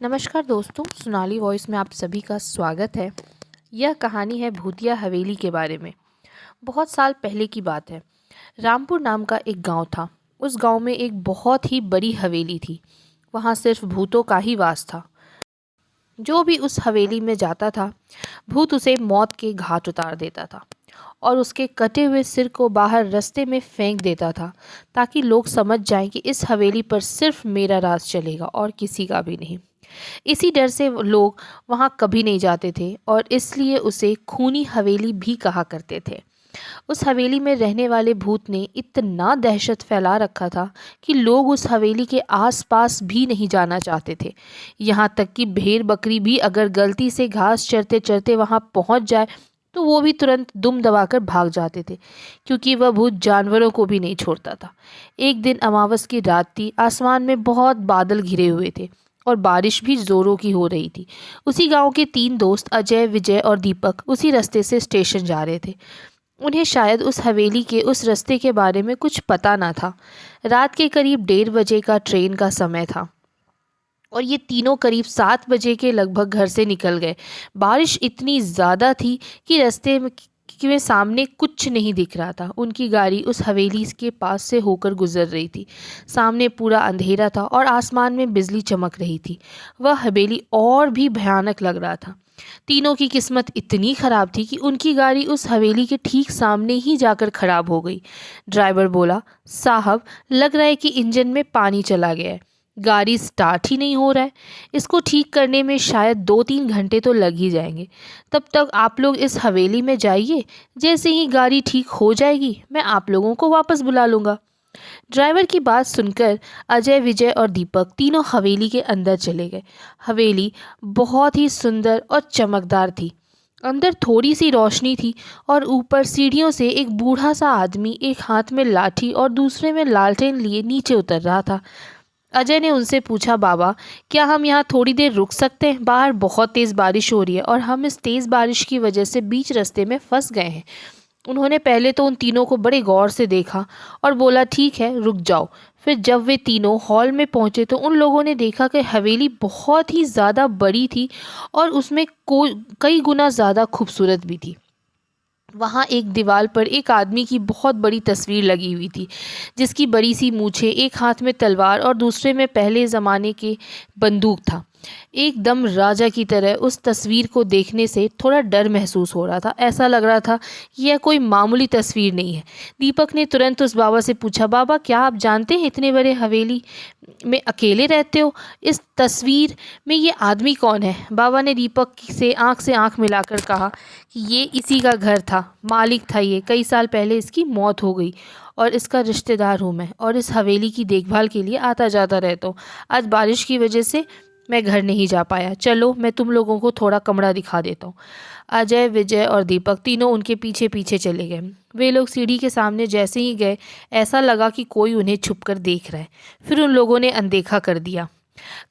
नमस्कार दोस्तों, सोनाली वॉइस में आप सभी का स्वागत है। यह कहानी है भूतिया हवेली के बारे में। बहुत साल पहले की बात है। रामपुर नाम का एक गांव था। उस गांव में एक बहुत ही बड़ी हवेली थी। वहां सिर्फ भूतों का ही वास था। जो भी उस हवेली में जाता था, भूत उसे मौत के घाट उतार देता था और उसके कटे हुए सिर को बाहर रास्ते में फेंक देता था, ताकि लोग समझ जाएं कि इस हवेली पर सिर्फ मेरा राज चलेगा और किसी का भी नहीं। इसी डर से वो लोग वहां कभी नहीं जाते थे और इसलिए उसे खूनी हवेली भी कहा करते थे। उस हवेली में रहने वाले भूत ने इतना दहशत फैला रखा था कि लोग उस हवेली के आसपास भी नहीं जाना चाहते थे। यहाँ तक कि भेड़ बकरी भी अगर गलती से घास चरते चरते वहां पहुंच जाए तो वो भी तुरंत दुम दबाकर भाग जाते थे, क्योंकि वह भूत जानवरों को भी नहीं छोड़ता था। एक दिन अमावस की रात थी। आसमान में बहुत बादल घिरे हुए थे और बारिश भी जोरों की हो रही थी। उसी गांव के 3 दोस्त अजय, विजय और दीपक उसी रास्ते से स्टेशन जा रहे थे। उन्हें शायद उस हवेली के उस रास्ते के बारे में कुछ पता ना था। रात के करीब 1:30 का ट्रेन का समय था और ये तीनों करीब 7 बजे के लगभग घर से निकल गए। बारिश इतनी ज़्यादा थी कि रास्ते में सामने कुछ नहीं दिख रहा था। उनकी गाड़ी उस हवेली के पास से होकर गुजर रही थी। सामने पूरा अंधेरा था और आसमान में बिजली चमक रही थी। वह हवेली और भी भयानक लग रहा था। तीनों की किस्मत इतनी खराब थी कि उनकी गाड़ी उस हवेली के ठीक सामने ही जाकर खराब हो गई। ड्राइवर बोला, साहब, लग रहा है कि इंजन में पानी चला गया है। गाड़ी स्टार्ट ही नहीं हो रहा है। इसको ठीक करने में शायद 2-3 घंटे तो लग ही जाएंगे। तब तक आप लोग इस हवेली में जाइए। जैसे ही गाड़ी ठीक हो जाएगी मैं आप लोगों को वापस बुला लूँगा। ड्राइवर की बात सुनकर अजय, विजय और दीपक तीनों हवेली के अंदर चले गए। हवेली बहुत ही सुंदर और चमकदार थी। अंदर थोड़ी सी रोशनी थी और ऊपर सीढ़ियों से एक बूढ़ा सा आदमी एक हाथ में लाठी और दूसरे में लालटेन लिए नीचे उतर रहा था। अजय ने उनसे पूछा, बाबा, क्या हम यहाँ थोड़ी देर रुक सकते हैं? बाहर बहुत तेज़ बारिश हो रही है और हम इस तेज़ बारिश की वजह से बीच रास्ते में फंस गए हैं। उन्होंने पहले तो उन तीनों को बड़े गौर से देखा और बोला, ठीक है, रुक जाओ। फिर जब वे तीनों हॉल में पहुंचे तो उन लोगों ने देखा कि हवेली बहुत ही ज़्यादा बड़ी थी और उसमें कई गुना ज़्यादा खूबसूरत भी थी। वहाँ एक दीवार पर एक आदमी की बहुत बड़ी तस्वीर लगी हुई थी, जिसकी बड़ी सी मूछें, एक हाथ में तलवार और दूसरे में पहले ज़माने के बंदूक था। एकदम राजा की तरह उस तस्वीर को देखने से थोड़ा डर महसूस हो रहा था। ऐसा लग रहा था कि यह कोई मामूली तस्वीर नहीं है। दीपक ने तुरंत उस बाबा से पूछा, बाबा, क्या आप जानते हैं इतने बड़े हवेली में अकेले रहते हो? इस तस्वीर में ये आदमी कौन है? बाबा ने दीपक से आंख मिलाकर कहा कि ये इसी का घर था, मालिक था ये। कई साल पहले इसकी मौत हो गई और इसका रिश्तेदार हूँ मैं और इस हवेली की देखभाल के लिए आता जाता रहता हूँ। आज बारिश की वजह से मैं घर नहीं जा पाया। चलो, मैं तुम लोगों को थोड़ा कमरा दिखा देता हूँ। अजय, विजय और दीपक तीनों उनके पीछे पीछे चले गए। वे लोग सीढ़ी के सामने जैसे ही गए, ऐसा लगा कि कोई उन्हें छुपकर देख रहा है। फिर उन लोगों ने अनदेखा कर दिया।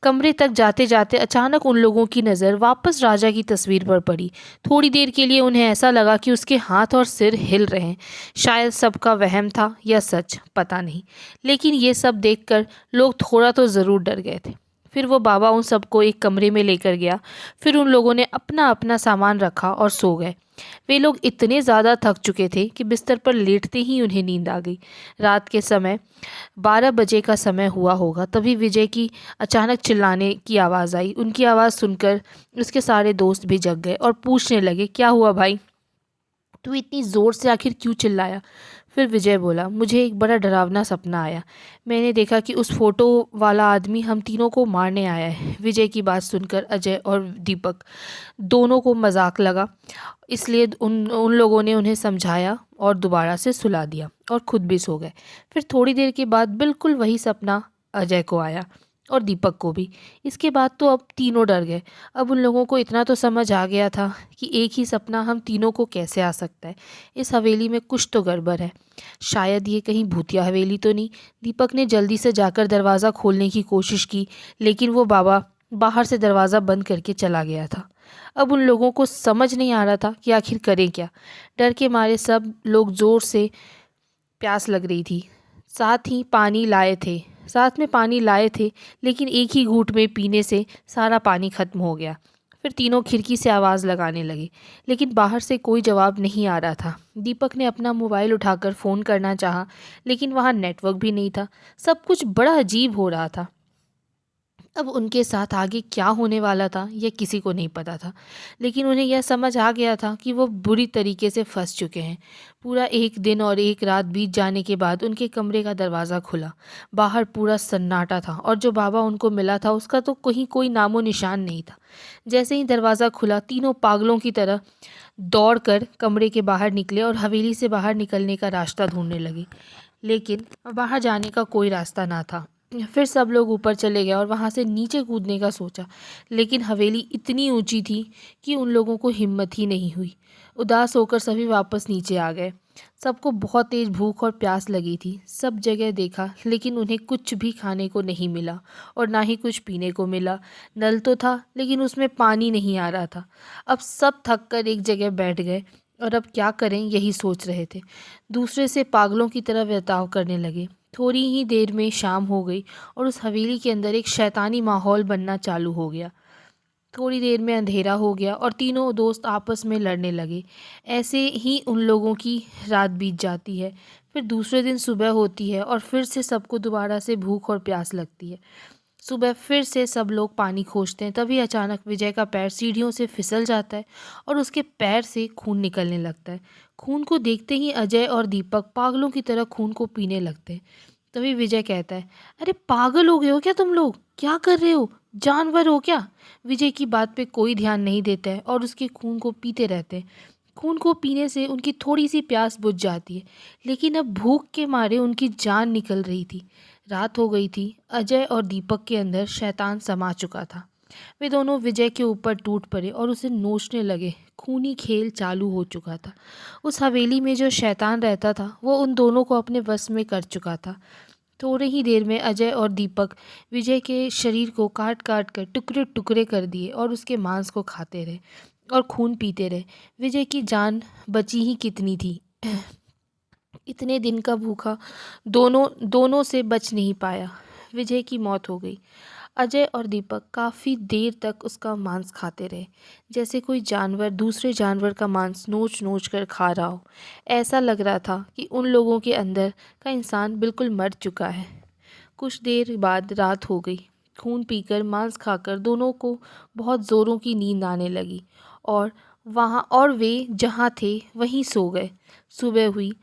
कमरे तक जाते जाते अचानक उन लोगों की नज़र वापस राजा की तस्वीर पर पड़ी। थोड़ी देर के लिए उन्हें ऐसा लगा कि उसके हाथ और सिर हिल रहे हैं। शायद सबका वहम था या सच, पता नहीं। लेकिन ये सब देखकर लोग थोड़ा तो ज़रूर डर गए थे। फिर वो बाबा उन सबको एक कमरे में लेकर गया। फिर उन लोगों ने अपना अपना सामान रखा और सो गए। वे लोग इतने ज़्यादा थक चुके थे कि बिस्तर पर लेटते ही उन्हें नींद आ गई। रात के समय 12 बजे का समय हुआ होगा। तभी विजय की अचानक चिल्लाने की आवाज़ आई। उनकी आवाज़ सुनकर उसके सारे दोस्त भी जग गए और पूछने लगे, क्या हुआ भाई? तू इतनी ज़ोर से आखिर क्यों चिल्लाया? फिर विजय बोला, मुझे एक बड़ा डरावना सपना आया। मैंने देखा कि उस फोटो वाला आदमी हम तीनों को मारने आया है। विजय की बात सुनकर अजय और दीपक दोनों को मजाक लगा, इसलिए उन उन लोगों ने उन्हें समझाया और दोबारा से सुला दिया और खुद भी सो गए। फिर थोड़ी देर के बाद बिल्कुल वही सपना अजय को आया और दीपक को भी। इसके बाद तो अब तीनों डर गए। अब उन लोगों को इतना तो समझ आ गया था कि एक ही सपना हम तीनों को कैसे आ सकता है। इस हवेली में कुछ तो गड़बड़ है। शायद ये कहीं भूतिया हवेली तो नहीं। दीपक ने जल्दी से जाकर दरवाज़ा खोलने की कोशिश की, लेकिन वो बाबा बाहर से दरवाज़ा बंद करके चला गया था। अब उन लोगों को समझ नहीं आ रहा था कि आखिर करें क्या। डर के मारे सब लोग ज़ोर से, प्यास लग रही थी, साथ ही पानी लाए थे। साथ में पानी लाए थे, लेकिन एक ही घूंट में पीने से सारा पानी खत्म हो गया। फिर तीनों खिड़की से आवाज़ लगाने लगे, लेकिन बाहर से कोई जवाब नहीं आ रहा था। दीपक ने अपना मोबाइल उठाकर फ़ोन करना चाहा, लेकिन वहाँ नेटवर्क भी नहीं था। सब कुछ बड़ा अजीब हो रहा था। अब उनके साथ आगे क्या होने वाला था यह किसी को नहीं पता था, लेकिन उन्हें यह समझ आ गया था कि वो बुरी तरीके से फंस चुके हैं। पूरा एक दिन और एक रात बीत जाने के बाद उनके कमरे का दरवाज़ा खुला। बाहर पूरा सन्नाटा था और जो बाबा उनको मिला था उसका तो कहीं कोई नामो निशान नहीं था। जैसे ही दरवाज़ा खुला, तीनों पागलों की तरह दौड़कर कमरे के बाहर निकले और हवेली से बाहर निकलने का रास्ता ढूंढने लगे, लेकिन बाहर जाने का कोई रास्ता ना था। फिर सब लोग ऊपर चले गए और वहाँ से नीचे कूदने का सोचा, लेकिन हवेली इतनी ऊंची थी कि उन लोगों को हिम्मत ही नहीं हुई। उदास होकर सभी वापस नीचे आ गए। सबको बहुत तेज भूख और प्यास लगी थी। सब जगह देखा, लेकिन उन्हें कुछ भी खाने को नहीं मिला और ना ही कुछ पीने को मिला। नल तो था, लेकिन उसमें पानी नहीं आ रहा था। अब सब थक कर एक जगह बैठ गए और अब क्या करें यही सोच रहे थे। दूसरे से पागलों की तरह बर्ताव करने लगे। थोड़ी ही देर में शाम हो गई और उस हवेली के अंदर एक शैतानी माहौल बनना चालू हो गया। थोड़ी देर में अंधेरा हो गया और तीनों दोस्त आपस में लड़ने लगे। ऐसे ही उन लोगों की रात बीत जाती है। फिर दूसरे दिन सुबह होती है और फिर से सबको दोबारा से भूख और प्यास लगती है। सुबह फिर से सब लोग पानी खोजते हैं। तभी अचानक विजय का पैर सीढ़ियों से फिसल जाता है और उसके पैर से खून निकलने लगता है। खून को देखते ही अजय और दीपक पागलों की तरह खून को पीने लगते हैं। तभी विजय कहता है, अरे पागल हो गए हो क्या तुम लोग? क्या कर रहे हो? जानवर हो क्या? विजय की बात पे कोई ध्यान नहीं देता है और उसके खून को पीते रहते हैं। खून को पीने से उनकी थोड़ी सी प्यास बुझ जाती है, लेकिन अब भूख के मारे उनकी जान निकल रही थी। रात हो गई थी। अजय और दीपक के अंदर शैतान समा चुका था। वे दोनों विजय के ऊपर टूट पड़े और उसे नोचने लगे। खूनी खेल चालू हो चुका था। उस हवेली में जो शैतान रहता था वो उन दोनों को अपने वश में कर चुका था। थोड़ी ही देर में अजय और दीपक विजय के शरीर को काट काट कर टुकड़े टुकड़े कर दिए और उसके मांस को खाते रहे और खून पीते रहे। विजय की जान बची ही कितनी थी। इतने दिन का भूखा दोनों दोनों से बच नहीं पाया। विजय की मौत हो गई। अजय और दीपक काफ़ी देर तक उसका मांस खाते रहे, जैसे कोई जानवर दूसरे जानवर का मांस नोच नोच कर खा रहा हो। ऐसा लग रहा था कि उन लोगों के अंदर का इंसान बिल्कुल मर चुका है। कुछ देर बाद रात हो गई। खून पीकर मांस खाकर दोनों को बहुत ज़ोरों की नींद आने लगी और वे जहाँ थे वहीं सो गए। सुबह हुई।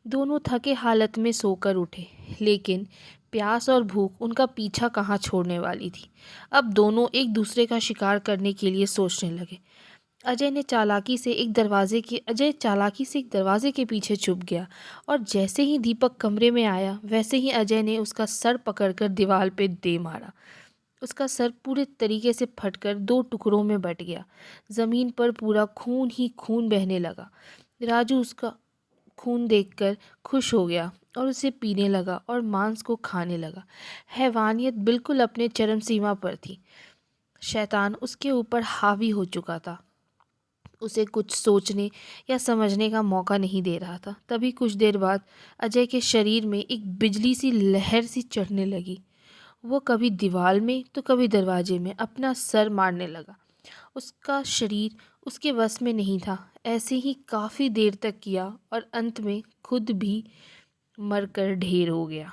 दोनों थके हालत में सोकर उठे, लेकिन प्यास और भूख उनका पीछा कहाँ छोड़ने वाली थी। अब दोनों एक दूसरे का शिकार करने के लिए सोचने लगे। अजय चालाकी से एक दरवाजे के पीछे छुप गया और जैसे ही दीपक कमरे में आया, वैसे ही अजय ने उसका सर पकड़कर दीवार पे दे मारा। उसका सर पूरे तरीके से फटकर दो टुकड़ों में बट गया। ज़मीन पर पूरा खून ही खून बहने लगा। राजू उसका खून देखकर खुश हो गया और उसे पीने लगा और मांस को खाने लगा। हैवानियत बिल्कुल अपने चरम सीमा पर थी। शैतान उसके ऊपर हावी हो चुका था। उसे कुछ सोचने या समझने का मौका नहीं दे रहा था। तभी कुछ देर बाद अजय के शरीर में एक बिजली सी लहर सी चढ़ने लगी। वो कभी दीवार में तो कभी दरवाजे में अपना सर मारने लगा। उसका शरीर उसके बस में नहीं था। ऐसे ही काफ़ी देर तक किया और अंत में खुद भी मरकर ढेर हो गया।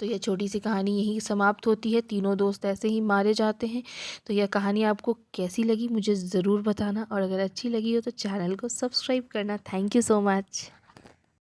तो यह छोटी सी कहानी यहीं समाप्त होती है। तीनों दोस्त ऐसे ही मारे जाते हैं। तो यह कहानी आपको कैसी लगी मुझे ज़रूर बताना, और अगर अच्छी लगी हो तो चैनल को सब्सक्राइब करना। Thank you so much.